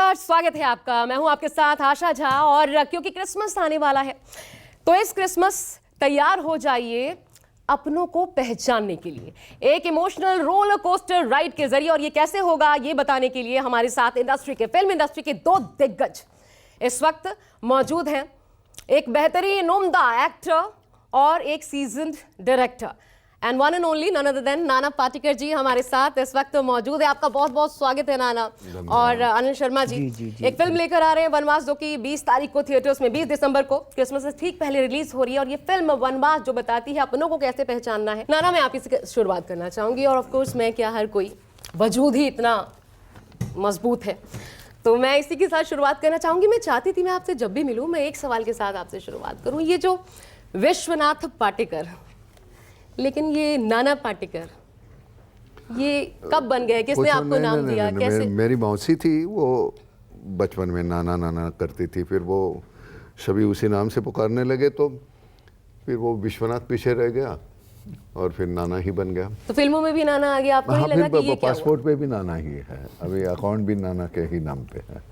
नमस्कार, स्वागत है आपका। मैं हूं आपके साथ आशा झा। और क्योंकि क्रिसमस आने वाला है तो इस क्रिसमस तैयार हो जाइए अपनों को पहचानने के लिए एक इमोशनल रोलर कोस्टर राइड के जरिए। और ये कैसे होगा ये बताने के लिए हमारे साथ इंडस्ट्री के, फिल्म इंडस्ट्री के दो दिग्गज इस वक्त मौजूद हैं। एक बेहतरीन उम्दा एक्टर और एक seasoned director, and one and only none other than Nana Patekar जी हमारे साथ इस वक्त मौजूद है। आपका बहुत बहुत स्वागत है नाना। और अनिल शर्मा जी, एक फिल्म लेकर आ रहे हैं वनवास, जो कि 20 तारीख को थिएटर्स में, 20 दिसंबर को क्रिसमस से ठीक पहले रिलीज हो रही है। और ये फिल्म वनवास जो बताती है अपनों को कैसे पहचानना है। नाना, मैं आप ही से शुरुआत करना चाहूंगी। और ऑफ कोर्स मैं क्या, हर कोई वजूद ही इतना मजबूत है तो मैं इसी के साथ शुरुआत करना चाहूंगी। मैं चाहती थी मैं आपसे जब भी मिलूं मैं एक सवाल के साथ आपसे शुरुआत करूं। ये जो विश्वनाथ पाटेकर, लेकिन ये नाना पाटेकर, ये कब बन गए? किसने आपको नाम दिया? कैसे? मेरी मौसी थी, वो बचपन में नाना नाना करती थी, फिर वो सभी उसी नाम से पुकारने लगे, तो फिर वो विश्वनाथ पीछे रह गया और फिर नाना ही बन गया। तो फिल्मों में भी नाना आ गया? आपको नहीं लगा कि ये क्या पासपोर्ट पे भी नाना ही है, अभी अकाउंट भी नाना के ही नाम पे है,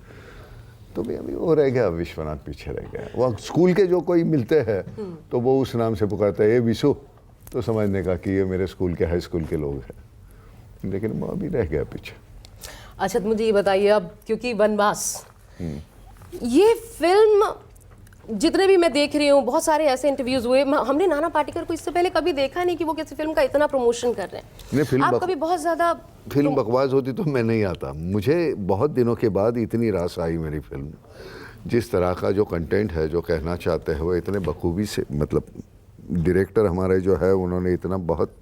तो भी अभी वो रह गया, विश्वनाथ पीछे रह गया। वो स्कूल के जो कोई मिलते हैं तो वो उस नाम से पुकारते हैं, ये विशु, तो समझने का कि ये मेरे स्कूल के, हाई स्कूल के लोग हैं, लेकिन वो अभी रह गया पीछे। अच्छा, तो मुझे ये बताइए अब, क्योंकि वनवास ये फिल्म जितने भी मैं देख रही हूँ, बहुत सारे ऐसे इंटरव्यूज हुए, हमने नाना पाटेकर को इससे पहले कभी देखा नहीं कि वो किसी फिल्म का इतना प्रमोशन कर रहे हैं। आप कभी बहुत ज्यादा फिल्म बकवास होती तो मैं नहीं आता। मुझे बहुत दिनों के बाद इतनी रास आई मेरी फिल्म, जिस तरह का जो कंटेंट है, जो कहना चाहते हैं, वो इतने बखूबी से, मतलब डायरेक्टर हमारे जो है उन्होंने इतना बहुत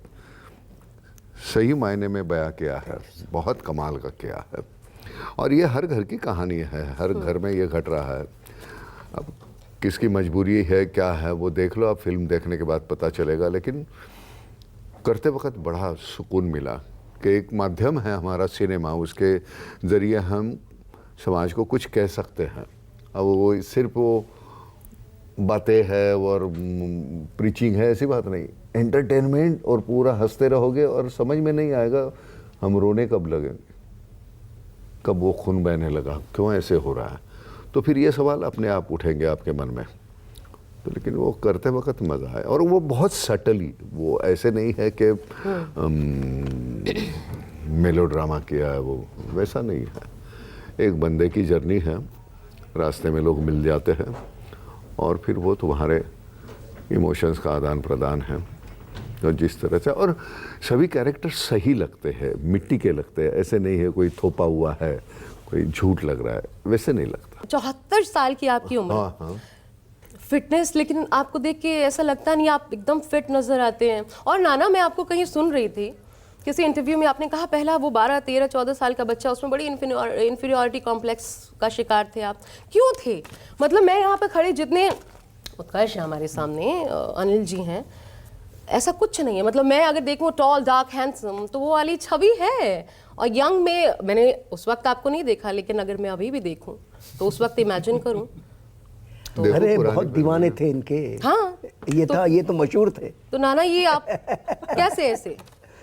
सही मायने में बयां किया है, बहुत कमाल का किया है। और ये हर घर की कहानी है, हर घर में ये घट रहा है। अब किसकी मजबूरी है, क्या है, वो देख लो, आप फिल्म देखने के बाद पता चलेगा। लेकिन करते वक्त बड़ा सुकून मिला कि एक माध्यम है हमारा सिनेमा, उसके ज़रिए हम समाज को कुछ कह सकते हैं। अब वो सिर्फ वो बातें है और प्रीचिंग है, ऐसी बात नहीं। एंटरटेनमेंट, और पूरा हंसते रहोगे और समझ में नहीं आएगा हम रोने कब लगेंगे, कब वो खून बहने लगा, क्यों ऐसे हो रहा है। तो फिर ये सवाल अपने आप उठेंगे आपके मन में। तो लेकिन वो करते वक्त मज़ा है, और वो बहुत सटली, वो ऐसे नहीं है कि मेलोड्रामा किया है, वो वैसा नहीं है। एक बंदे की जर्नी है, रास्ते में लोग मिल जाते हैं और फिर वो तुम्हारे इमोशंस का आदान प्रदान है। तो जिस तरह से, और सभी कैरेक्टर सही लगते हैं, मिट्टी के लगते हैं, ऐसे नहीं है कोई थोपा हुआ है, कोई झूठ लग रहा है, वैसे नहीं लगता। 74 साल की आपकी उम्र। हाँ हाँ। फिटनेस, लेकिन आपको देख के ऐसा लगता नहीं, आप एकदम फिट नजर आते हैं। और नाना, मैं आपको कहीं सुन रही थी किसी इंटरव्यू में, आपने कहा पहला वो 12, 13, 14 साल का बच्चा, उसमें बड़ी इन्फीरियॉरिटी कॉम्प्लेक्स का शिकार थे आप। क्यों थे? मतलब मैं यहाँ पे खड़े, जितने उत्कर्ष है हमारे सामने, अनिल जी हैं, ऐसा कुछ नहीं है। मतलब मैं अगर देखूँ टॉल, डार्क, हैंडसम, तो वो वाली छवि है। और यंग में मैंने उस वक्त आपको नहीं देखा, लेकिन अगर मैं अभी भी देखूँ तो उस वक्त इमेजिन करूँ तो अरे बहुत दीवाने थे इनके। हाँ, ये तो मशहूर थे। तो नाना, ये आप कैसे ऐसे?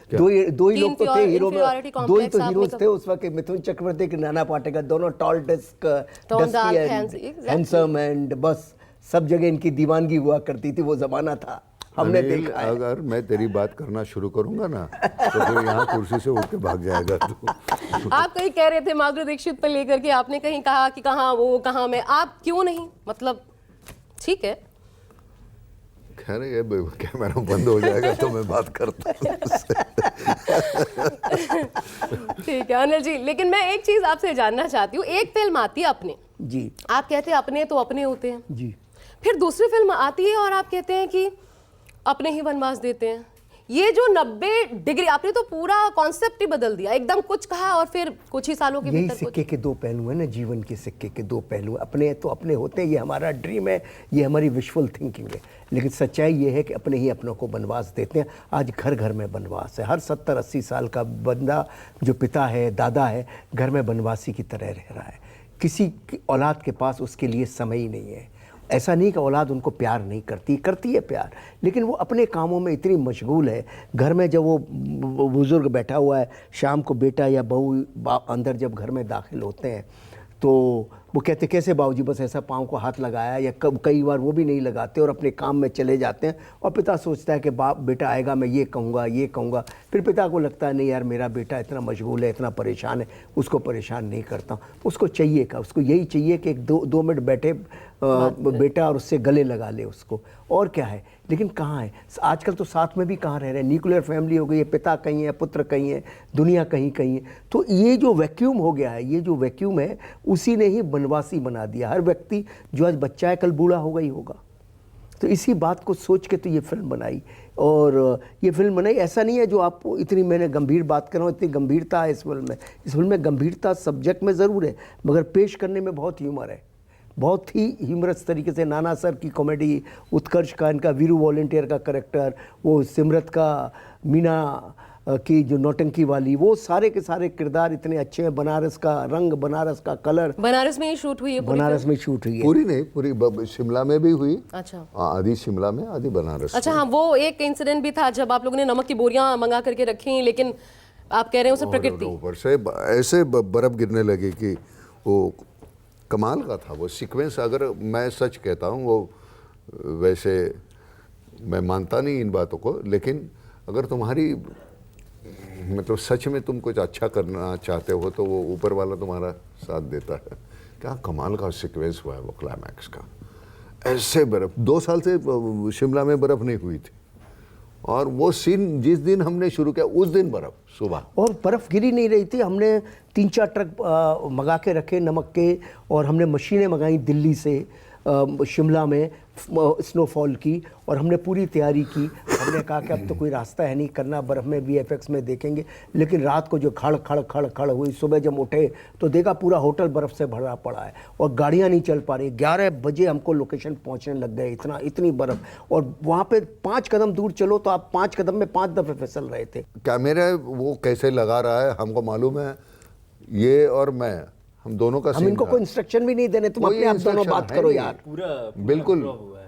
दो ही लोग तो थे हीरो में, दो ही तो हीरोज थे उस वक्त, मिथुन चक्रवर्ती के नाना पाटेकर, दोनों tall, dusky and handsome, and बस सब जगह इनकी दीवानगी हुआ करती थी। वो जमाना था, हमने देखा है। अगर मैं तेरी बात करना शुरू करूंगा ना तो फिर यहाँ कुर्सी से उठ के भाग जाएगा तू। आप कहीं कह रहे थे माधुरी दीक्षित पर लेकर के, आपने कहीं कहा कि कहाँ वो, कहाँ मैं, आप क्यों नहीं? मतलब ठीक है, खैर ये कैमरा बंद हो जाएगा तो मैं बात करता हूँ। ठीक है अनिल जी, लेकिन मैं एक चीज आपसे जानना चाहती हूँ। एक फिल्म आती है अपने जी, आप कहते हैं अपने तो अपने होते हैं जी, फिर दूसरी फिल्म आती है और आप कहते हैं कि अपने ही वनवास देते हैं। ये जो 90 डिग्री, आपने तो पूरा कॉन्सेप्ट ही बदल दिया, एकदम कुछ कहा और फिर कुछ ही सालों के भीतर यही सिक्के के दो पहलू है ना, जीवन के सिक्के के दो पहलू। अपने तो अपने होते हैं, ये हमारा ड्रीम है, ये हमारी विजुअल थिंकिंग है। लेकिन सच्चाई ये है कि अपने ही अपनों को वनवास देते हैं। आज घर घर में वनवास है। हर 70-80 साल का बंदा जो पिता है, दादा है, घर में वनवासी की तरह रह रहा है। किसी औलाद के पास उसके लिए समय ही नहीं है। ऐसा नहीं कि औलाद उनको प्यार नहीं करती है प्यार, लेकिन वो अपने कामों में इतनी मशगूल है। घर में जब वो बुज़ुर्ग बैठा हुआ है, शाम को बेटा या बहू अंदर जब घर में दाखिल होते हैं तो वो कहते कैसे बाबूजी बस ऐसा पाँव को हाथ लगाया, या कई बार वो भी नहीं लगाते और अपने काम में चले जाते हैं। और पिता सोचता है कि बाप बेटा आएगा मैं ये कहूँगा। फिर पिता को लगता है नहीं यार मेरा बेटा इतना मशगूल है, इतना परेशान है, उसको परेशान नहीं करता हूँ। उसको चाहिए क्या, उसको यही चाहिए कि एक दो मिनट बैठे बेटा और उससे गले लगा ले उसको, और क्या है। लेकिन कहाँ है आजकल, तो साथ में भी कहाँ रह रहे हैं, न्यूक्लियर फैमिली हो गई है, पिता कहीं है, पुत्र कहीं है, दुनिया कहीं कहीं है। तो ये जो वैक्यूम हो गया है, ये जो वैक्यूम है उसी ने ही बनवासी बना दिया। हर व्यक्ति जो आज बच्चा है कल बूढ़ा होगा ही होगा। तो इसी बात को सोच के तो ये फिल्म बनाई, और ये फिल्म बनाई ऐसा नहीं है जो आप इतनी, मैंने गंभीर बात कर रहा हूँ, इतनी गंभीरता है इस फिल्म में। इस फिल्म में गंभीरता सब्जेक्ट में ज़रूर है, मगर पेश करने में बहुत ह्यूमर है, बहुत ही ह्यूमरस तरीके से। नाना सर की कॉमेडी, उत्कर्ष का इनका वीरू वॉलंटियर का करेक्टर, वो सिमरत का मीना की जो नौटंकी वाली, वो सारे के सारे किरदार इतने अच्छे हैं। बनारस का रंग, बनारस का कलर, बनारस में ही शूट हुई है पूरी बनारस में शूट हुई है। पूरी नहीं, पूरी शिमला में भी हुई। अच्छा, आधी शिमला में, आधी बनारस। अच्छा हाँ, वो एक इंसिडेंट भी था जब आप लोगों ने नमक की बोरियां मंगा करके रखी, लेकिन आप कह रहे हैं उसे प्रकृति, ऊपर से ऐसे बर्फ गिरने लगी कि वो कमाल का था वो सीक्वेंस। अगर मैं सच कहता हूँ, वो वैसे मैं मानता नहीं इन बातों को, लेकिन अगर तुम्हारी मतलब सच में तुम कुछ अच्छा करना चाहते हो तो वो ऊपर वाला तुम्हारा साथ देता है। क्या कमाल का सीक्वेंस हुआ है वो क्लाइमैक्स का। ऐसे बर्फ 2 साल से शिमला में बर्फ नहीं हुई थी, और वो सीन जिस दिन हमने शुरू किया उस दिन बर्फ सुबह, और बर्फ गिरी नहीं रही थी। हमने 3-4 ट्रक मंगा के रखे नमक के, और हमने मशीनें मंगाई दिल्ली से शिमला में स्नोफॉल की, और हमने पूरी तैयारी की। हमने कहा कि अब तो कोई रास्ता है नहीं करना, बर्फ़ में VFX में देखेंगे। लेकिन रात को जो खड़ खड़ खड़ खड़ हुई, सुबह जब उठे तो देखा पूरा होटल बर्फ़ से भरा पड़ा है और गाड़ियाँ नहीं चल पा रही। 11 बजे हमको लोकेशन पहुँचने लग गए, इतनी बर्फ़। और वहाँ पे 5 कदम दूर चलो तो आप 5 कदम में 5 दफ़े फिसल रहे थे। कैमरा वो कैसे लगा रहा है हमको मालूम है, ये और मैं, हम दोनों का हम इनको कोई इंस्ट्रक्शन भी नहीं देने, तुम अपने आप दोनों बात करो यार। बिल्कुल,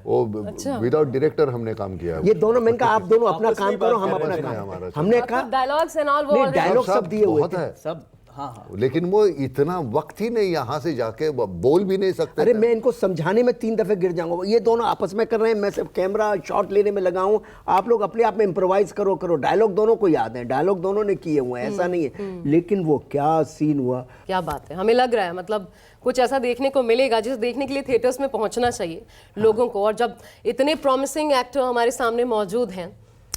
वो विदाउट डायरेक्टर हमने काम किया। ये दोनों मैंने कहा आप दोनों अपना काम करो, हम अपना काम। हमने कहा डायलॉग्स एंड ऑल, वो डायलॉग सब दिए हुए थे सब। हाँ। लेकिन वो इतना वक्त ही नहीं, यहाँ से जाके बोल भी नहीं सकते। अरे मैं इनको समझाने में 3 दफे गिर जाऊंगा। ये दोनों आपस में कर रहे हैं, मैं सिर्फ कैमरा शॉट लेने में लगा हूं। आप लोग अपने आप में इम्प्रोवाइज करो। डायलॉग दोनों को याद है, डायलॉग दोनों ने किए हुए हैं, ऐसा नहीं है। लेकिन वो क्या सीन हुआ, क्या बात है। हमें लग रहा है मतलब कुछ ऐसा देखने को मिलेगा जिसे देखने के लिए थिएटर्स में पहुंचना चाहिए लोगों को। और जब इतने प्रॉमिसिंग एक्टर हमारे सामने मौजूद हैं,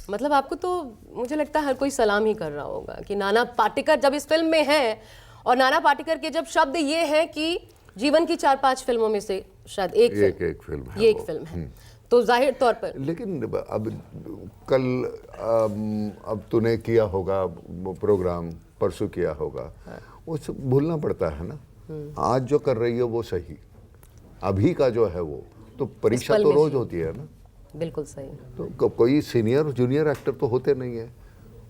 मतलब आपको तो मुझे लगता है हर कोई सलाम ही कर रहा होगा कि नाना पाटेकर जब इस फिल्म में है, और नाना पाटेकर के जब शब्द ये हैं कि जीवन की 4-5 फिल्मों में से शायद एक फिल्म है, ये एक फिल्म है, तो जाहिर तौर पर। लेकिन अब कल अब तूने किया होगा प्रोग्राम, परसों किया होगा, वो सब भूलना पड़ता है ना। आज जो कर रही है वो सही, अभी का जो है वो तो परीक्षा तो रोज होती है ना। बिल्कुल सही। तो कोई सीनियर जूनियर एक्टर तो होते नहीं है,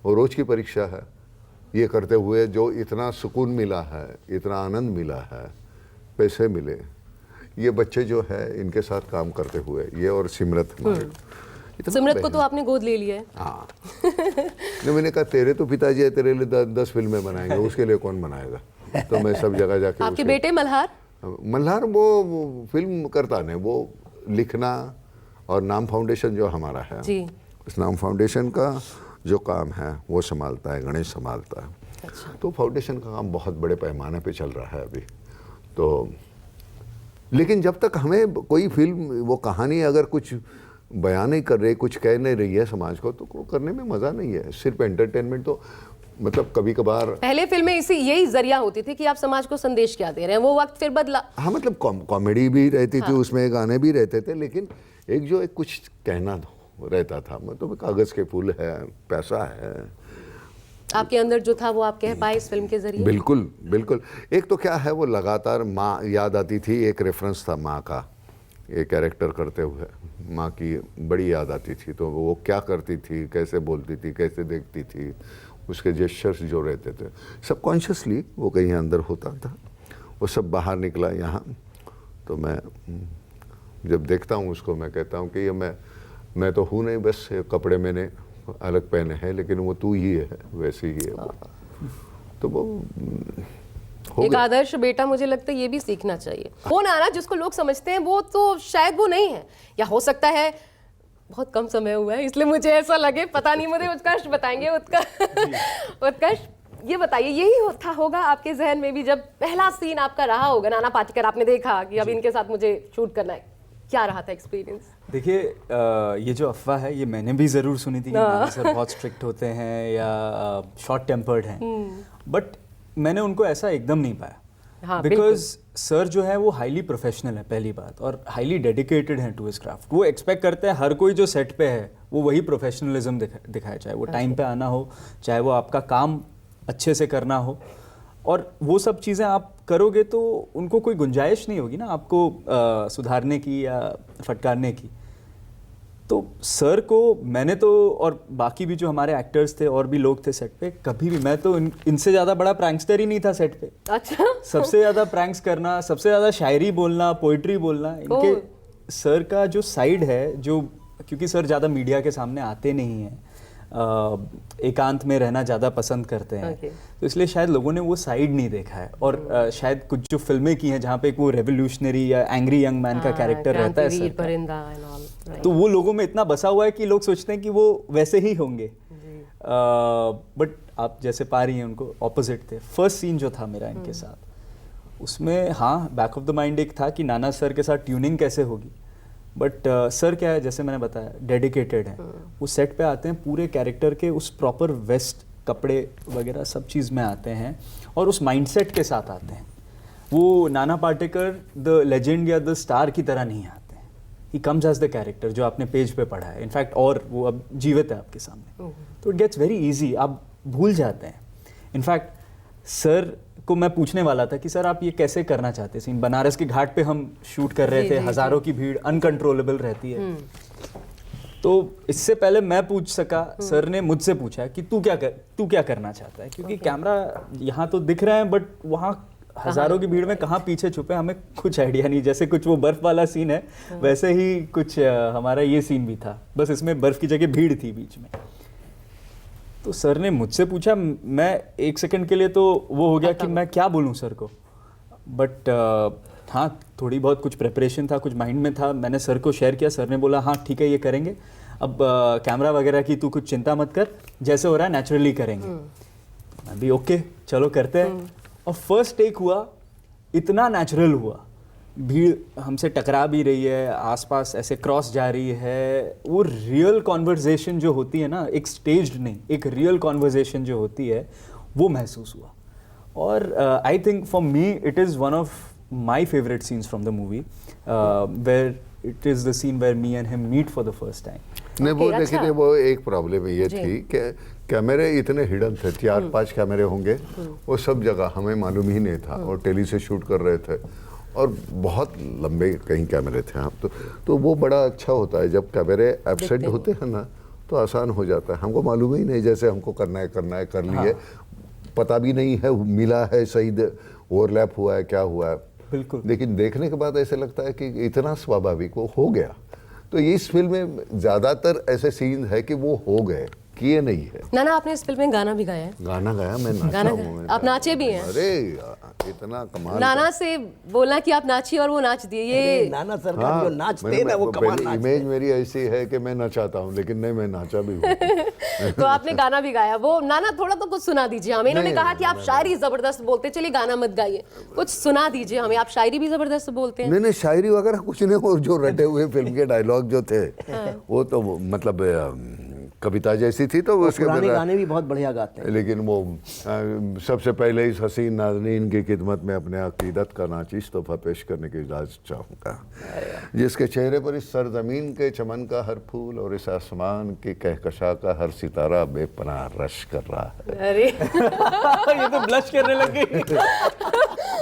वो रोज की परीक्षा है। ये करते हुए जो इतना सुकून मिला है, इतना आनंद मिला है, पैसे मिले, ये बच्चे जो है इनके साथ काम करते हुए, ये और सिमरत, सिमरत को तो आपने गोद ले लिया है। हाँ। मैंने कहा तेरे तो पिताजी है, तेरे लिए 10 फिल्में बनाएंगे, उसके लिए कौन बनाएगा। तो मैं सब जगह जाके आपके बेटे मल्हार वो फिल्म करता नहीं, वो लिखना, और नाम फाउंडेशन जो हमारा है जी, उस नाम फाउंडेशन का जो काम है वो संभालता है, गणेश संभालता है। अच्छा। तो फाउंडेशन का काम बहुत बड़े पैमाने पे चल रहा है अभी तो। लेकिन जब तक हमें कोई फिल्म, वो कहानी अगर कुछ बयान नहीं कर रही, कुछ कह नहीं रही है समाज को, तो करने में मज़ा नहीं है। सिर्फ एंटरटेनमेंट तो मतलब कभी कभार, पहले फिल्में यही जरिया होती थी कि आप समाज को संदेश क्या दे रहे हैं, वो वक्त फिर बदला। हाँ, मतलब कॉमेडी भी रहती थी उसमें, गाने भी रहते थे, लेकिन एक जो एक कुछ कहना रहता था। मतलब कागज़ के फूल है, पैसा है, आपके अंदर जो था वो आप कह पाए इस फिल्म के जरिए। बिल्कुल बिल्कुल। एक तो क्या है, वो लगातार माँ याद आती थी, एक रेफरेंस था माँ का, एक कैरेक्टर करते हुए माँ की बड़ी याद आती थी। तो वो क्या करती थी, कैसे बोलती थी, कैसे देखती थी, उसके जेस्चर्स जो रहते थे सबकॉन्शियसली वो कहीं अंदर होता था, वो सब बाहर निकला यहाँ। तो मैं जब देखता हूँ उसको, मैं कहता हूँ कि ये मैं तो हूँ नहीं, बस कपड़े मैंने अलग पहने हैं, लेकिन वो तू ही है, वैसे ही है वो। तो वो एक आदर्श बेटा, मुझे लगता है ये भी सीखना चाहिए। वो नाना जिसको लोग समझते हैं वो तो शायद वो नहीं है, या हो सकता है बहुत कम समय हुआ है इसलिए मुझे ऐसा लगे, पता नहीं, मुझे उत्कर्ष बताएंगे। उत्कर्ष ये बताइए, यही होगा आपके जहन में भी जब पहला सीन आपका रहा होगा, नाना पाटेकर आपने देखा कि अब इनके साथ मुझे शूट करना है, क्या रहा था एक्सपीरियंस? देखिए, ये जो अफवाह है ये मैंने भी ज़रूर सुनी थी कि नाना सर बहुत स्ट्रिक्ट होते हैं या शॉर्ट टेम्पर्ड हैं, बट मैंने उनको ऐसा एकदम नहीं पाया। हाँ, बिकॉज सर जो है वो हाईली प्रोफेशनल है पहली बात, और हाईली डेडिकेटेड हैं टू हिज क्राफ्ट। वो एक्सपेक्ट करते हैं हर कोई जो सेट पे है वो वही प्रोफेशनलिज्म दिखाए, चाहे वो टाइम पे आना हो, चाहे वो आपका काम अच्छे से करना हो, और वो सब चीज़ें आप करोगे तो उनको कोई गुंजाइश नहीं होगी ना आपको सुधारने की या फटकारने की। तो सर को मैंने तो, और बाकी भी जो हमारे एक्टर्स थे और भी लोग थे सेट पे, कभी भी मैं तो इनसे ज़्यादा बड़ा प्रैंकस्टर ही नहीं था सेट पे। अच्छा। सबसे ज़्यादा प्रैंक्स करना, सबसे ज़्यादा शायरी बोलना, पोइट्री बोलना, इनके सर का जो साइड है, जो क्योंकि सर ज़्यादा मीडिया के सामने आते नहीं हैं, एकांत में रहना ज़्यादा पसंद करते हैं, तो इसलिए शायद लोगों ने वो साइड नहीं देखा है। और शायद कुछ जो फिल्में की हैं जहाँ पे एक वो रेवोल्यूशनरी या एंग्री यंग मैन का कैरेक्टर रहता है सर का, तो वो लोगों में इतना बसा हुआ है कि लोग सोचते हैं कि वो वैसे ही होंगे, बट आप जैसे पा रही हैं उनको ऑपोजिट थे। फर्स्ट सीन जो था मेरा इनके साथ, उसमें हाँ बैक ऑफ द माइंड एक था कि नाना सर के साथ ट्यूनिंग कैसे होगी, बट सर क्या है, जैसे मैंने बताया, डेडिकेटेड है। वो सेट पे आते हैं पूरे कैरेक्टर के उस प्रॉपर वेस्ट कपड़े वगैरह सब चीज़ में आते हैं और उस माइंडसेट के साथ आते हैं। वो नाना पाटेकर द लेजेंड या द स्टार की तरह नहीं आते हैं, he comes as the character जो आपने पेज पे पढ़ा है इनफैक्ट, और वो अब जीवित है आपके सामने, तो इट गेट्स वेरी ईजी, आप भूल जाते हैं। इनफैक्ट सर को मैं पूछने वाला था कि सर आप ये कैसे करना चाहते सीन, बनारस के घाट पे हम शूट कर रहे थे, हजारों की भीड़ अनकंट्रोलेबल रहती है, तो इससे पहले मैं पूछ सका, सर ने मुझसे पूछा कि तू क्या करना चाहता है, क्योंकि कैमरा यहाँ तो दिख रहा है बट वहाँ हजारों की भीड़ में कहाँ पीछे छुपे हमें कुछ आइडिया नहीं। जैसे कुछ वो बर्फ वाला सीन है वैसे ही कुछ हमारा ये सीन भी था, बस इसमें बर्फ की जगह भीड़ थी बीच में। तो सर ने मुझसे पूछा, मैं एक सेकंड के लिए तो वो हो गया कि मैं क्या बोलूं सर को, बट हाँ थोड़ी बहुत कुछ प्रिपरेशन था, कुछ माइंड में था, मैंने सर को शेयर किया। सर ने बोला हाँ ठीक है ये करेंगे, अब कैमरा वगैरह की तू कुछ चिंता मत कर, जैसे हो रहा है नेचुरली करेंगे। मैं भी ओके चलो करते हैं। और फर्स्ट टेक हुआ, इतना नेचुरल हुआ, भीड़ हमसे टकरा भी रही है, आसपास ऐसे क्रॉस जा रही है, वो रियल कॉन्वर्जेशन जो होती है ना, एक स्टेज्ड नहीं, एक रियल कॉन्वर्जेशन जो होती है वो महसूस हुआ। और I think for me it is one of my favourite scenes from the movie, where it is the scene where me and him meet for the first time. नहीं वो देखिए, वो एक प्रॉब्लम ये थी कि कैमरे इतने हिडन थे, 4-5 कैमरे होंगे, वो सब जगह हमें मालूम ही नहीं था, और टेली से शूट कर रहे थे और बहुत लंबे कहीं कैमरे थे। आप तो वो बड़ा अच्छा होता है जब कैमरे एब्सेंट होते हैं ना, तो आसान हो जाता है। हमको मालूम ही नहीं, जैसे हमको करना है कर लिए, पता भी नहीं है मिला है सही ओवरलैप हुआ है क्या हुआ है, बिल्कुल। लेकिन देखने के बाद ऐसे लगता है कि इतना स्वाभाविक वो हो गया। तो इस फिल्म में ज़्यादातर ऐसे सीन है कि वो हो गए, किए नहीं है। नाना आपने इस फिल्म में गाना भी गाया है? गाना गाया, मैं नाचा हूँ। आप नाचे भी हैं? अरे इतना कमाल। नाना से बोलना कि आप नाचिए और वो नाच दिए, ये नाना सर का जो नाचते ना वो कमाल नाचते। इमेज मेरी ऐसी है कि मैं नचाता हूँ, लेकिन नहीं, मैं नाचा भी हूँ। तो आपने गाना भी गाया, वो नाना थोड़ा तो कुछ सुना दीजिए हमें। इन्होंने कहा कि आप शायरी जबरदस्त बोलते, चलिए गाना मत गाइए, कुछ सुना दीजिए हमें। आप शायरी भी जबरदस्त बोलते हैं। नहीं शायरी वगैरह कुछ नहीं, वो जो रटे हुए फिल्म के डायलॉग जो थे वो तो मतलब कविता जैसी थी, तो उसके पुराने गाने भी बहुत बढ़िया गाते हैं। लेकिन वो सबसे पहले इस हसीन नाज़नीन की खिदमत में अपने अकीदत का नाचिस तोहफा पेश करने की इजाज़त चाहूँगा, जिसके चेहरे पर इस सरजमीन के चमन का हर फूल और इस आसमान की कहकशा का हर सितारा बेपनाह रश कर रहा है। अरे ये तो ब्लश करने लग गई।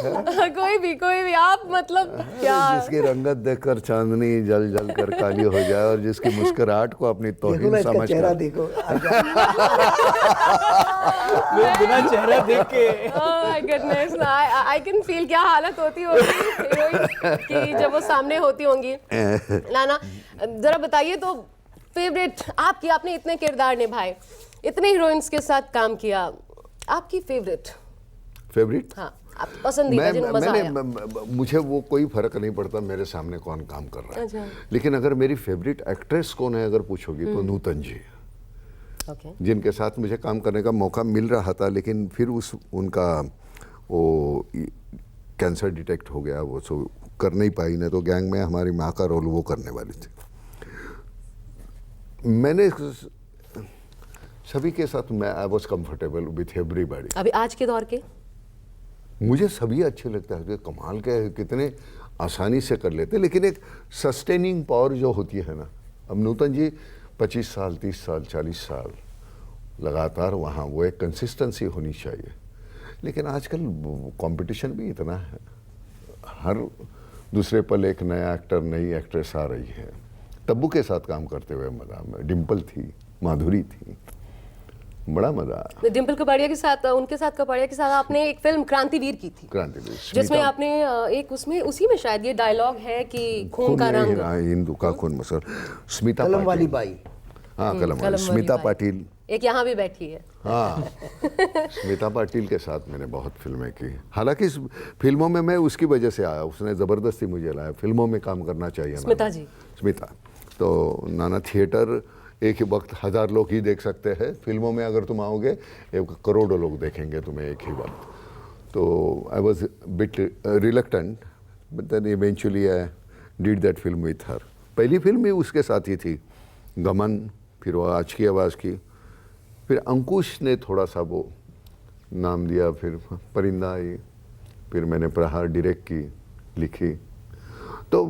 कोई भी आप मतलब क्या, जिसकी रंगत देखकर चांदनी जल जल कर काली हो जाए और जिसकी मुस्कुराहट को अपनी तौहीन समझ कर देखो बिना चेहरा देख के गुडनेस, आई कैन फील क्या हालत होती होगी हीरोइन की जब वो सामने होती होंगी। नाना जरा बताइए तो, फेवरेट आपकी, आपने इतने किरदार निभाए, इतने हीरोइंस के साथ काम किया, आपकी फेवरेट? फेवरेट हाँ आप पसंदीदा जिन मजा आया। मुझे वो कोई फर्क नहीं पड़ता मेरे सामने कौन काम कर रहा है। अच्छा। लेकिन अगर मेरी फेवरेट एक्ट्रेस कौन है अगर पूछोगी तो नूतन जी, ओके। जिनके साथ मुझे काम करने का मौका मिल रहा था, लेकिन फिर उनका वो कैंसर डिटेक्ट हो गया, वो सो कर नहीं पाई। नहीं तो गैंग में हमारी माँ का रोल वो करने वाली थी। मैंने सभी के साथ I was comfortable with everybody. अभी आज के दौर के मुझे सभी अच्छे लगता है कि कमाल के कितने आसानी से कर लेते हैं, लेकिन एक सस्टेनिंग पावर जो होती है ना, अब नूतन जी 25 साल 30 साल 40 साल लगातार वहाँ, वो एक कंसिस्टेंसी होनी चाहिए। लेकिन आजकल कंपटीशन भी इतना है, हर दूसरे पल एक नया एक्टर नई एक्ट्रेस आ रही है। तब्बू के साथ काम करते हुए मजा, डिम्पल थी, माधुरी थी, बड़ा मजा। डिम्पल कपाड़िया के साथ, उनके साथ कपाड़िया के साथ आपने एक फिल्म क्रांतिवीर की थी, क्रांतिवीर, जिसमें आपने एक उसमें उसी में शायद ये डायलॉग है कि खून का रंग, हिंदू का खून मसल, स्मिता कलम वाली पाटिल। बाई। हाँ, कलम वाली वाली स्मिता बाई। पाटिल। एक यहाँ भी बैठी है। हाँ, स्मिता पाटिल के साथ मैंने बहुत फिल्में की। हालांकि इस फिल्मों में मैं उसकी वजह से आया, उसने ज़बरदस्ती मुझे लाया, फिल्मों में काम करना चाहिए। स्मिता जी। स्मिता तो नाना थिएटर एक ही वक्त 1000 लोग ही देख सकते हैं, फिल्मों में अगर तुम आओगे एक करोड़ों लोग देखेंगे तुम्हें एक ही वक्त। तो I was bit reluctant, but then eventually I did that film with her. पहली फिल्म भी उसके साथ ही थी, गमन, फिर वो आज की आवाज़ की, फिर अंकुश ने थोड़ा सा वो नाम दिया, फिर परिंदा आई, फिर मैंने प्रहार डायरेक्ट की, लिखी। तो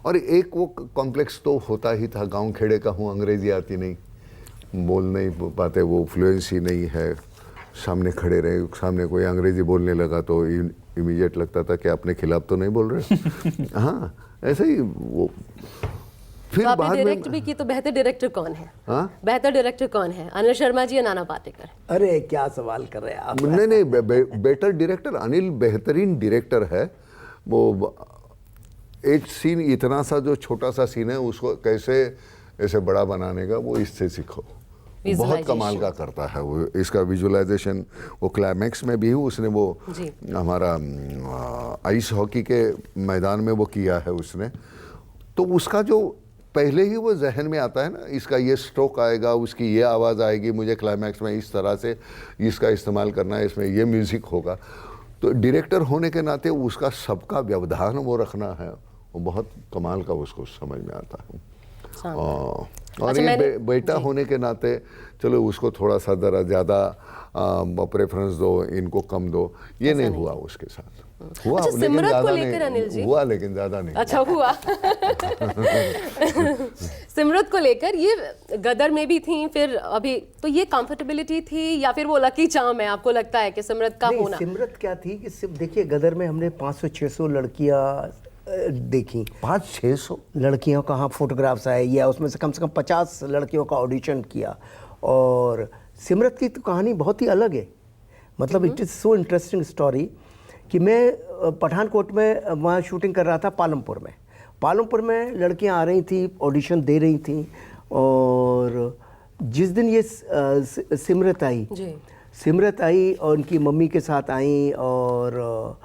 और एक वो कॉम्प्लेक्स तो होता ही था, गांव खेड़े का हूँ, अंग्रेजी आती नहीं, बोल नहीं पाते, वो फ्लुएंसी नहीं है। सामने खड़े रहे, सामने कोई अंग्रेजी बोलने लगा तो इमीडिएट लगता था कि अपने खिलाफ तो नहीं बोल रहे। हाँ, ऐसे ही वो। फिर तो आपने बाद डायरेक्ट में भी की, तो बेहतर डायरेक्टर कौन है? हाँ? बेहतर डायरेक्टर कौन है, अनिल शर्मा जी या नाना पाटेकर? अरे क्या सवाल कर रहे हैं आप। नहीं, बेटर डायरेक्टर अनिल बेहतरीन डायरेक्टर है। वो एक सीन, इतना सा जो छोटा सा सीन है, उसको कैसे ऐसे बड़ा बनाने का, वो इससे सीखो। बहुत कमाल का करता है वो, इसका विजुअलाइजेशन। वो क्लाइमैक्स में भी उसने वो हमारा आइस हॉकी के मैदान में वो किया है उसने। तो उसका जो पहले ही वो जहन में आता है ना, इसका ये स्ट्रोक आएगा, उसकी ये आवाज़ आएगी, मुझे क्लाइमैक्स में इस तरह से इसका इस्तेमाल करना है, इसमें ये म्यूज़िक होगा। तो डायरेक्टर होने के नाते उसका सबका व्यवधान वो रखना है, वो बहुत कमाल का उसको समझ में आता है। और अच्छा, ये बेटा होने के नाते चलो उसको थोड़ा सा ज़रा ज़्यादा प्रेफरेंस दो, इनको कम दो, ये नहीं हुआ उसके साथ। हुआ, अच्छा, लेकिन सिमरत को ज़्यादा लेकर अनिल नहीं जी? हुआ, लेकिन ज़्यादा नहीं। अच्छा हुआ। सिमरत को लेकर, ये गदर में भी थी, फिर अभी तो ये कंफर्टेबिलिटी थी या फिर वो लकी चार्म है, आपको लगता है कि सिमरत का नहीं, होना? सिमरत क्या थी कि सिर्फ देखिए, गदर में हमने 500-600 लड़कियां देखी। 500-600 लड़कियों का हाँ फोटोग्राफ्स आए, या उसमें से कम 50 लड़कियों का ऑडिशन किया। और सिमरत की तो कहानी बहुत ही अलग है। मतलब it is so interesting story कि मैं पठानकोट में वहाँ शूटिंग कर रहा था, पालमपुर में लड़कियाँ आ रही थी, ऑडिशन दे रही थी। और जिस दिन ये सिमरत आई और उनकी मम्मी के साथ आई, और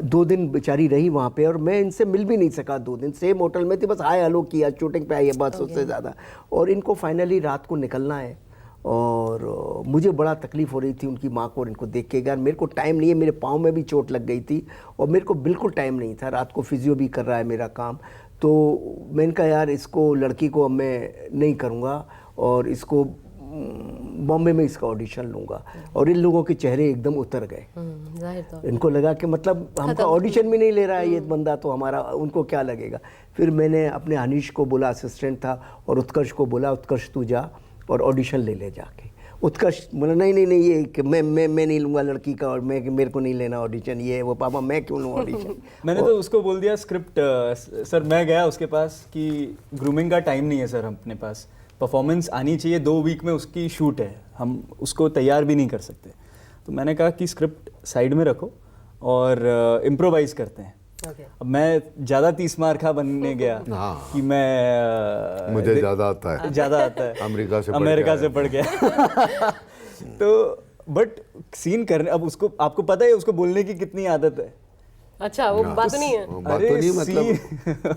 2 दिन बेचारी रही वहाँ पे, और मैं इनसे मिल भी नहीं सका 2 दिन। सेम होटल में थी, बस हाय हेलो किया, शूटिंग पे आई है बस, उससे ज़्यादा। और इनको फाइनली रात को निकलना है, और मुझे बड़ा तकलीफ़ हो रही थी उनकी माँ को और इनको देख के। यार मेरे को टाइम नहीं है, मेरे पाँव में भी चोट लग गई थी और मेरे को बिल्कुल टाइम नहीं था। रात को फिजियो भी कर रहा है मेरा काम। तो मैंने कहा यार इसको, लड़की को अब मैं नहीं करूँगा, और इसको बॉम्बे में इसका ऑडिशन लूँगा। और इन लोगों के चेहरे एकदम उतर गए। इनको लगा कि मतलब हमका ऑडिशन भी नहीं ले रहा है ये बंदा, तो हमारा उनको क्या लगेगा। फिर मैंने अपने अनीश को बोला, असिस्टेंट था, और उत्कर्ष को बोला, उत्कर्ष तू जा और ऑडिशन ले जाके। उत्कर्ष बोला नहीं ये कि मैं नहीं लूँगा लड़की का, और मेरे को नहीं लेना ऑडिशन। ये वो पापा मैं क्यों लूँ ऑडिशन। मैंने तो उसको बोल दिया स्क्रिप्ट, सर मैं गया उसके पास कि ग्रूमिंग का टाइम नहीं है सर अपने पास, परफॉर्मेंस आनी चाहिए, 2 वीक में उसकी शूट है, हम उसको तैयार भी नहीं कर सकते। तो मैंने कहा कि स्क्रिप्ट साइड में रखो और इम्प्रोवाइज़ करते हैं। अब मैं ज़्यादा 30 मार खा बनने गया कि मैं मुझे ज़्यादा आता है अमेरिका से पढ़ गया। तो बट सीन करने, अब उसको आपको पता है उसको बोलने की कितनी आदत है। अच्छा, वो बात तो नहीं है। बात तो नहीं, मतलब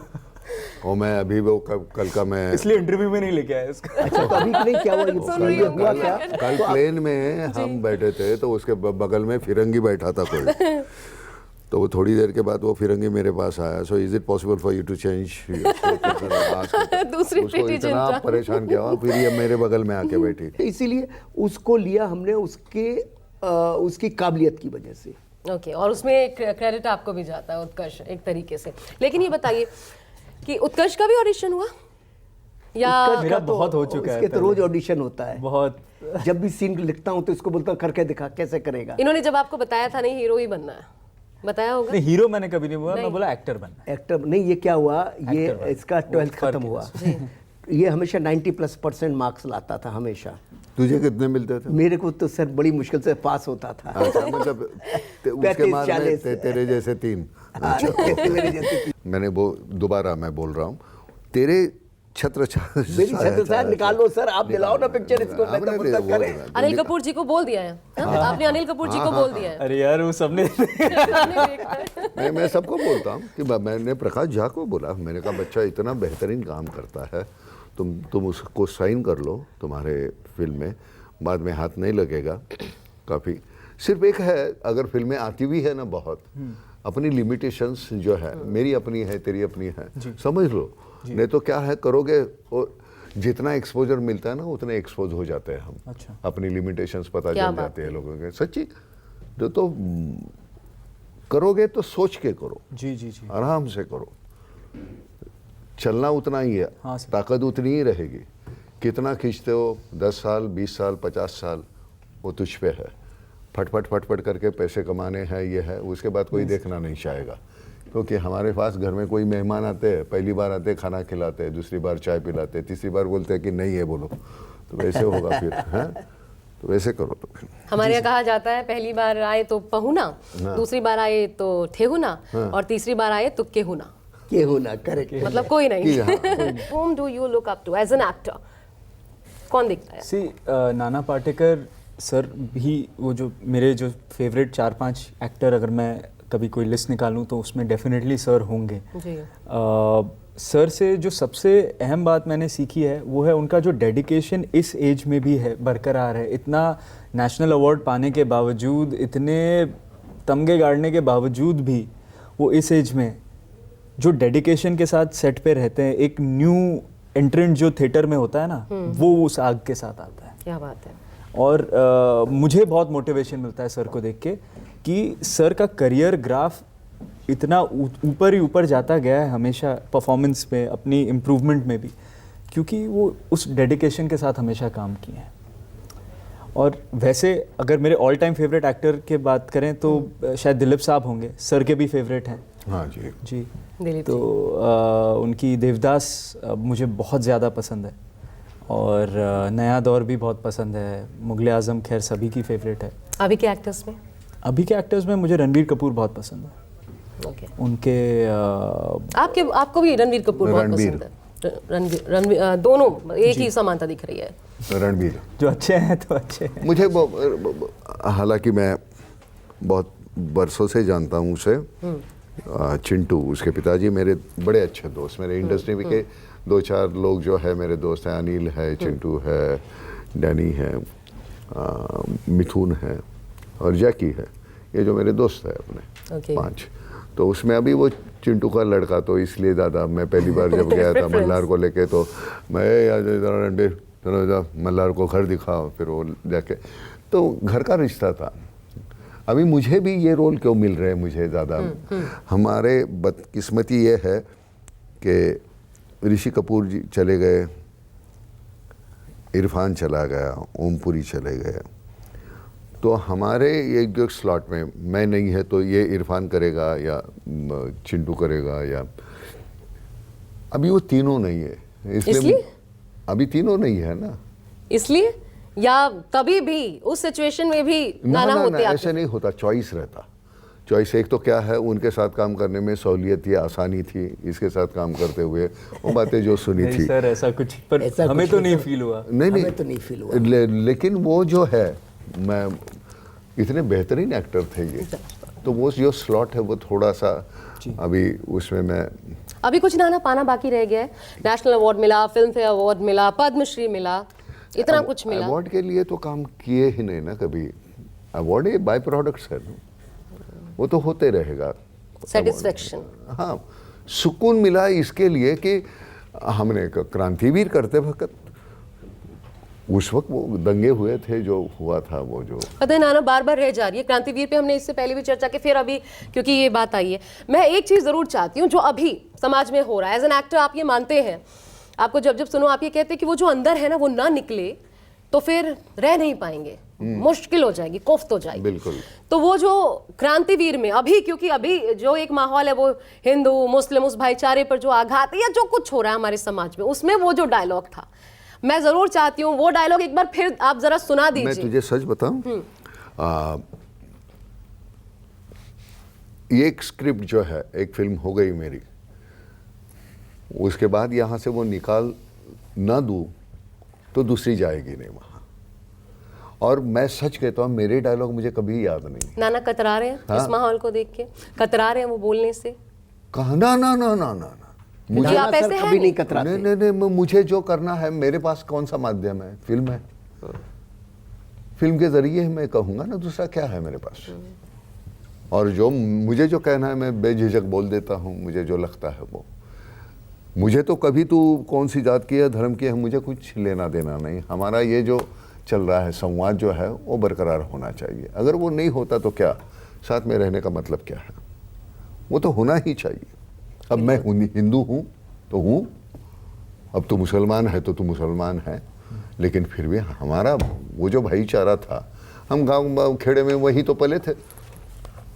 और मैं अभी वो कल का मैं इसलिए इंटरव्यू में नहीं लेके आया उसका। अच्छा, तो अभी नहीं, क्या हुआ ये हुआ क्या? कल प्लेन में हम बैठे थे तो उसके बगल में फिरंगी बैठा था कोई, तो वो थोड़ी देर के बाद वो फिरंगी मेरे पास आया, so is it possible for you to change दूसरी उसको पेटी इतना चिंता। परेशान किया, फिर ये मेरे बगल में आके बैठी। इसीलिए उसको लिया हमने उसकी काबिलियत की वजह से। ओके, और उसमें क्रेडिट आपको भी जाता है, उत्कर्ष, एक तरीके से। लेकिन ये बताइए कि उत्कर्ष का भी ऑडिशन हुआ या मेरा बहुत हो चुका है इसके तो रोज ऑडिशन होता है। बहुत। जब भी सीन लिखता हूँ तो इसको बोलता हूँ करके दिखा, कैसे करेगा। इन्होंने जब आपको बताया था नहीं हीरो ही बनना है, बताया होगा? नहीं, हीरो मैंने कभी नहीं बोला, मैं बोला एक्टर बनना है। एक्टर नहीं, ये क्या हुआ, ये Actor इसका 12th खत्म हुआ, ये हमेशा 90+% मार्क्स लाता था हमेशा। तुझे कितने मिलते थे? मेरे को तो सर बड़ी मुश्किल से पास होता था। अच्छा, मतलब उसके बाद में तेरे जैसे 3। मेरे जैसे मैंने वो दोबारा मैं बोल रहा हूँ, तेरे छत्र मेरी छत्र साहब निकाल लो सर, आप दिलाओ ना पिक्चर इसको, मैं तो बोलता करें। अनिल कपूर जी को बोल दिया है, हाँ? आपने अनिल कपूर जी को बोल दिया है। अरे यार वो सबने मैं सबको बोलता हूँ कि मैंने प्रकाश झा को बोला, मैंने कहा बच्चा इतना बेहतरीन काम करता है, तुम उसको साइन कर लो तुम्हारे फिल्म में, बाद में हाथ नहीं लगेगा। काफ़ी सिर्फ एक है, अगर फिल्में आती भी है ना बहुत, अपनी लिमिटेशंस जो है, मेरी अपनी है, तेरी अपनी है, समझ लो। नहीं तो क्या है, करोगे और जितना एक्सपोजर मिलता है ना उतने एक्सपोज हो जाते हैं हम। अच्छा। अपनी लिमिटेशंस पता क्या चल बात जाते हैं लोगों के, सच्ची। तो करोगे तो सोच के करो, जी जी जी, आराम से करो, चलना उतना ही है, हाँ सर। ताकत उतनी ही रहेगी। कितना खींचते हो, 10 साल 20 साल 50 साल, वो तुझ पे है। फटफट फटफट करके पैसे कमाने हैं, ये है, उसके बाद कोई देखना नहीं चाहेगा। क्योंकि हमारे पास घर में कोई मेहमान आते हैं, पहली बार आते हैं खाना खिलाते हैं, दूसरी बार चाय पिलाते हैं, तीसरी बार बोलते हैं कि नहीं है बोलो, तो वैसे होगा फिर, हैं? तो वैसे करो। तो फिर हमारे यहाँ कहा जाता है पहली बार आए तो पहुना, दूसरी बार आए तो ठेहुना, और तीसरी बार आए तो केहुना। केहुना, करेक्ट। मतलब कोई नहीं। हाँ। Whom do you look up to as an actor? कौन दिखता है? सी नाना पाटेकर सर भी, वो जो मेरे जो फेवरेट 4-5 एक्टर, अगर मैं कभी कोई लिस्ट निकालूं तो उसमें डेफिनेटली सर होंगे। जी। सर से जो सबसे अहम बात मैंने सीखी है वो है उनका जो डेडिकेशन इस एज में भी है, बरकरार है। इतना नेशनल अवार्ड पाने के बावजूद, इतने तमगे गाड़ने के बावजूद भी वो इस एज में जो डेडिकेशन के साथ सेट पे रहते हैं। एक न्यू एंट्रेंट जो थिएटर में होता है ना, वो उस आग के साथ आता है। क्या बात है। और मुझे बहुत मोटिवेशन मिलता है सर को देख के कि सर का करियर ग्राफ इतना ऊपर ही ऊपर जाता गया है हमेशा, परफॉर्मेंस में, अपनी इम्प्रूवमेंट में भी, क्योंकि वो उस डेडिकेशन के साथ हमेशा काम किए हैं। और वैसे अगर मेरे ऑल टाइम फेवरेट एक्टर के बात करें तो शायद दिलीप साहब होंगे, सर के भी फेवरेट हैं। हाँ जी जी। दिलीप तो उनकी देवदास मुझे बहुत ज़्यादा पसंद है, और नया दौर भी बहुत पसंद है, मुगले आज़म खैर सभी की फेवरेट है। अभी के एक्टर्स में? अभी के एक्टर्स में मुझे रणबीर कपूर बहुत पसंद है। ओके। उनके आपको भी रणबीर कपूर बहुत पसंद है? रणबीर दोनों एक ही समानता दिख रही है। रणबीर जो अच्छे हैं तो अच्छे हैं। मुझे हालांकि मैं बहुत बरसों से जानता हूँ उसे, चिंटू, उसके पिताजी मेरे बड़े अच्छे दोस्त, मेरे इंडस्ट्री में के 2-4 लोग जो है मेरे दोस्त हैं। अनिल है, चिंटू है, डैनी है, मिथुन है और जैकी है। ये जो मेरे दोस्त है अपने Okay. 5, तो उसमें अभी वो चिंटू का लड़का, तो इसलिए दादा मैं पहली बार जब गया था मल्हार को लेके, तो मैं मल्हार को घर दिखाओ, फिर वो जाके, तो घर का रिश्ता था। अभी मुझे भी ये रोल क्यों मिल रहे हैं मुझे ज़्यादा, हमारे बदकिस्मती ये है कि ऋषि कपूर जी चले गए, इरफान चला गया, ओमपुरी चले गए, तो हमारे एक जो स्लॉट में मैं नहीं है तो ये इरफान करेगा या चिंटू करेगा, या अभी वो तीनों नहीं है, इसलिए अभी तीनों नहीं है ना, इसलिए या तभी भी उस सिचुएशन में भी गाना होते ना, ऐसे नहीं होता, चॉइस रहता। चॉइस एक तो क्या है, उनके साथ काम करने में सहूलियत थी, आसानी थी, इसके साथ काम करते हुए वो बातें जो सुनी नहीं थी सर, ऐसा कुछ पर ऐसा हमें कुछ तो नहीं नहीं सर। फील हुआ। नहीं हमें तो नहीं फील हुआ। लेकिन वो जो है मैं इतने बेहतरीन एक्टर थे ये, तो वो जो स्लॉट है वो थोड़ा सा अभी उसमें मैं अभी कुछ नाना पाना बाकी रह गया है। नेशनल अवार्ड मिला, फिल्म फेयर अवार्ड मिला, पद्मश्री मिला, इतना कुछ मिला। अवार्ड के लिए तो काम किए ही नहीं ना कभी। अवार्ड ये बाय प्रोडक्ट्स है, वो तो होते रहेगा। सेटिस्फेक्शन, हाँ, सुकून मिला इसके लिए कि हमने क्रांतिवीर करते वक्त उस वक्त वो दंगे हुए थे, जो हुआ था वो जो पता है नाना बार बार रह जा रही है। क्रांतिवीर पे हमने इससे पहले भी चर्चा की, फिर अभी क्योंकि ये बात आई है, मैं एक चीज़ ज़रूर चाहती हूँ जो अभी समाज में हो रहा है। एज एन एक्टर आप ये मानते हैं, आपको जब जब सुनो आप ये कहते हैं कि वो जो अंदर है ना वो ना निकले तो फिर रह नहीं पाएंगे, मुश्किल हो जाएगी, कोफ्त हो जाएगी। बिल्कुल। तो वो जो क्रांतिवीर में अभी, क्योंकि अभी जो एक माहौल है वो हिंदू मुस्लिम उस भाईचारे पर जो आघात है या जो कुछ हो रहा है हमारे समाज में, उसमें वो जो डायलॉग था, मैं जरूर चाहती हूँ वो डायलॉग एक बार फिर आप जरा सुना दीजिए। मैं तुझे सच बताऊं, ये एक स्क्रिप्ट जो है, एक फिल्म हो गई मेरी, उसके बाद यहाँ से वो निकाल ना दूं तो दूसरी जाएगी नहीं वहाँ। और मैं सच कहता हूँ, मेरे डायलॉग मुझे कभी याद नहीं। नाना कतरा रहे हैं इस माहौल को देख के, कतरा रहे हैं वो बोलने से। कहा ना ना ना ना ना ना, मुझे आप ऐसे हैं कभी नहीं कतराते। नहीं, मुझे जो करना है, मेरे पास कौन सा माध्यम है, फिल्म है, फिल्म के जरिए मैं कहूँगा ना, दूसरा क्या है मेरे पास। और जो मुझे जो कहना है मैं बेझिझक बोल देता हूँ, मुझे जो लगता है वो। मुझे तो कभी तू कौन सी जात की है, धर्म की है, मुझे कुछ लेना देना नहीं। हमारा ये जो चल रहा है संवाद जो है वो बरकरार होना चाहिए। अगर वो नहीं होता तो क्या, साथ में रहने का मतलब क्या है? वो तो होना ही चाहिए। अब मैं हिंदू हूँ तो हूँ, अब तू मुसलमान है तो तू मुसलमान है, लेकिन फिर भी हमारा वो जो भाईचारा था, हम गांव खेड़े में वही तो पले थे।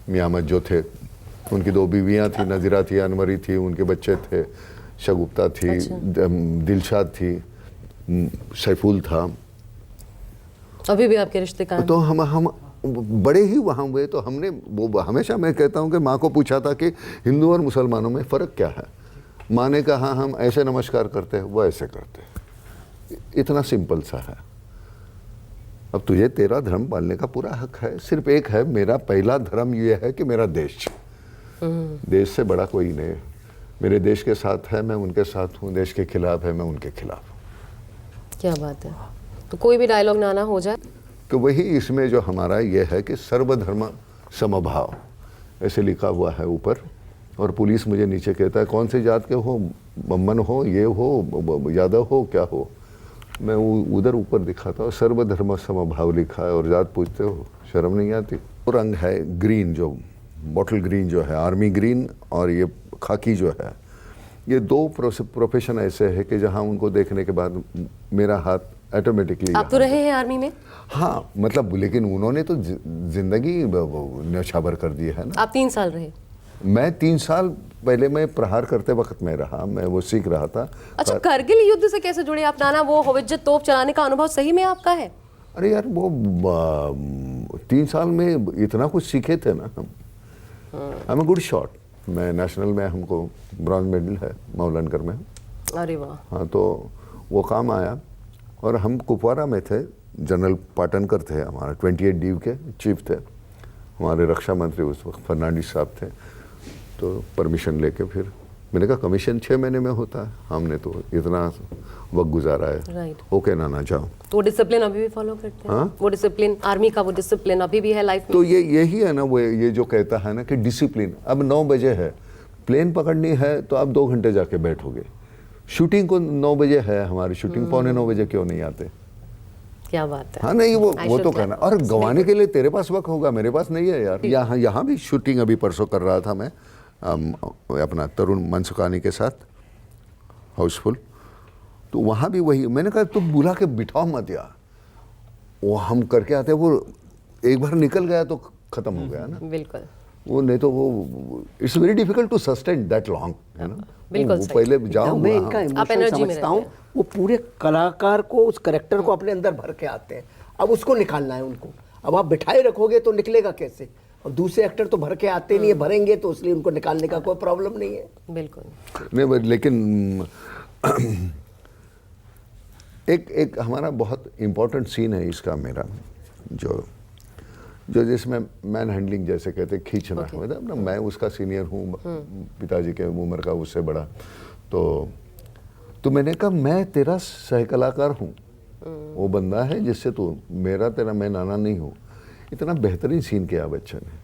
मियाँ अहमद जो थे, उनकी 2 बीवियाँ थी, नज़ीरा थी, अनवरी थी, उनके बच्चे थे, शगुफ्ता थी, दिलशाद थी, सैफुल था। अभी भी आपके रिश्ते का तो हम बड़े ही वहाँ हुए। तो हमने वो, हमेशा मैं कहता हूँ कि माँ को पूछा था कि हिंदू और मुसलमानों में फ़र्क क्या है। माँ ने कहा हम ऐसे नमस्कार करते हैं, वो ऐसे करते हैं, इतना सिंपल सा है। अब तुझे तेरा धर्म पालने का पूरा हक है। सिर्फ एक है, मेरा पहला धर्म ये है कि मेरा देश, देश से बड़ा कोई नहीं। मेरे देश के साथ है, मैं उनके साथ हूँ, देश के खिलाफ है, मैं उनके खिलाफ हूँ। क्या बात है। तो कोई भी डायलॉग नाना हो जाए तो वही इसमें जो हमारा ये है कि सर्वधर्म समभाव ऐसे लिखा हुआ है ऊपर, और पुलिस मुझे नीचे कहता है कौन से जात के हो, बम्मन हो, ये हो, यादव हो, क्या हो। मैं उधर ऊपर दिखाता हूँ सर्वधर्म समभाव लिखा है, और जात पूछते हो, शर्म नहीं आती। वो रंग है ग्रीन, जो बॉटल ग्रीन जो है, आर्मी ग्रीन, और ये खाकी जो है, ये 2 प्रोफेशन ऐसे है कि जहाँ उनको देखने के बाद मेरा हाथ ऑटोमेटिकली। आप तो रहे हैं आर्मी में। हाँ, मतलब लेकिन उन्होंने तो जिंदगी न्यौछावर कर दी है ना। आप 3 साल रहे। मैं 3 साल पहले मैं प्रहार करते वक्त में रहा, मैं वो सीख रहा था। अच्छा, करगिल युद्ध से कैसे जुड़े आप नाना? वो हविज्जत तोप चलाने का अनुभव सही में आपका है? अरे यार, वो 3 साल में इतना कुछ सीखे थे ना हम। I am a good shot. मैं नेशनल में, हमको ब्रॉन्ज मेडल है मौलानकर में। अरे वाह। हाँ, तो वो काम आया। और हम कुपवारा में थे, जनरल पाटनकर थे हमारा 28 डी के चीफ थे, हमारे रक्षा मंत्री उस वक्त फर्नांडिस साहब थे। तो परमिशन लेके फिर मैंने कहा कमीशन 6 महीने में होता है, हमने तो इतना वक्त गुजारा है। राइट। ओके नाना, जाओ। तो वो डिसिप्लिन अभी भी फॉलो करते हैं? हाँ? वो डिसिप्लिन, आर्मी का वो डिसिप्लिन अभी भी है लाइफ में? तो यही है ना, वो ये जो कहता है ना कि डिसिप्लिन। अब 9 बजे है, प्लेन पकड़नी है तो आप 2 घंटे जाके बैठोगे। शूटिंग को 9 बजे है, हमारी शूटिंग 8:45 बजे क्यों नहीं आते? क्या बात है। हाँ, नहीं, वो should तो clap. कहना। और गंवाने के लिए तेरे पास वक्त होगा, मेरे पास नहीं है यार। यहाँ भी शूटिंग अभी परसों कर रहा था मैं, अपना तरुण मनसुखानी के साथ, हाउसफुल। तो वहाँ भी वही, मैंने कहा तुम बुला के बिठाओ मत यार, वो हम करके आते। वो एक बार निकल गया तो खत्म हो गया ना। बिल्कुल। वो नहीं तो वो it's very difficult to sustain that long, है ना। बिल्कुल वो सही। पहले जाओ मैं वहाँ। इनका आप इमोशन एनर्जी में समझता हूँ। रहते वो पूरे कलाकार को, उस करेक्टर को अपने अंदर भर के आते हैं। अब उसको निकालना है उनको। अब आप बिठाए रखोगे तो निकलेगा कैसे? और दूसरे एक्टर तो भर के आते नहीं है, भरेंगे तो इसलिए उनको निकालने का कोई प्रॉब्लम नहीं है। बिल्कुल। नहीं, लेकिन एक हमारा बहुत इम्पोर्टेंट सीन है इसका मेरा, जो जो जिसमें मैन हैंडलिंग जैसे कहते हैं, खींचना, मतलब ना मैं उसका सीनियर हूँ, पिताजी के उम्र का उससे बड़ा, तो मैंने कहा मैं तेरा सह कलाकार हूँ, वो बंदा है जिससे तू मेरा तेरा, मैं नाना नहीं हूँ। इतना बेहतरीन सीन किया बच्चन ने,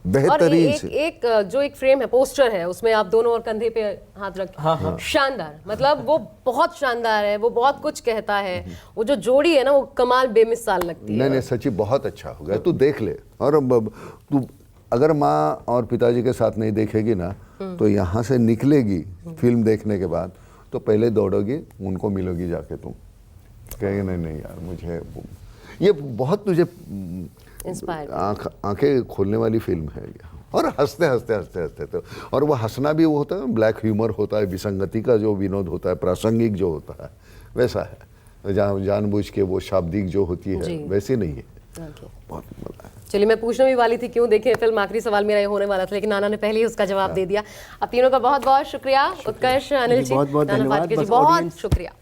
और बेहतरीन सीन। एक जो एक फ्रेम है, पोस्टर है, उसमें आप दोनों और कंधे पे हाथ रख, शानदार, मतलब वो बहुत शानदार है, वो बहुत कुछ कहता है, वो जो जोड़ी है ना वो कमाल बेमिसाल लगती है। नहीं सच्ची बहुत अच्छा हो गया, तू देख ले। और तू अगर माँ और पिताजी के साथ नहीं देखेगी ना, तो यहाँ से निकलेगी फिल्म देखने के बाद तो पहले दौड़ोगी, उनको मिलोगी जाके, तुम कहेंगे नहीं यार मुझे ये बहुत तुझे आंखें खोलने वाली फिल्म है ये। और हंसते हंसते हंसते हंसते तो, और वो हंसना भी वो होता है, ब्लैक ह्यूमर होता है, विसंगति का जो विनोद होता है, प्रासंगिक जो होता है वैसा है, जानबूझ के वो शाब्दिक जो होती है वैसी नहीं है। बहुत मजा है। चलिए, मैं पूछने भी वाली थी क्यों देखे फिल्म, आखिरी सवाल मेरा ये होने वाला था, लेकिन नाना ने पहले ही उसका जवाब दे दिया। आप तीनों का बहुत बहुत शुक्रिया, उत्कर्ष, अनिल जी, बहुत बहुत नाना धन्यवाद। पाटेकर जी, बस बहुत audience- शुक्रिया।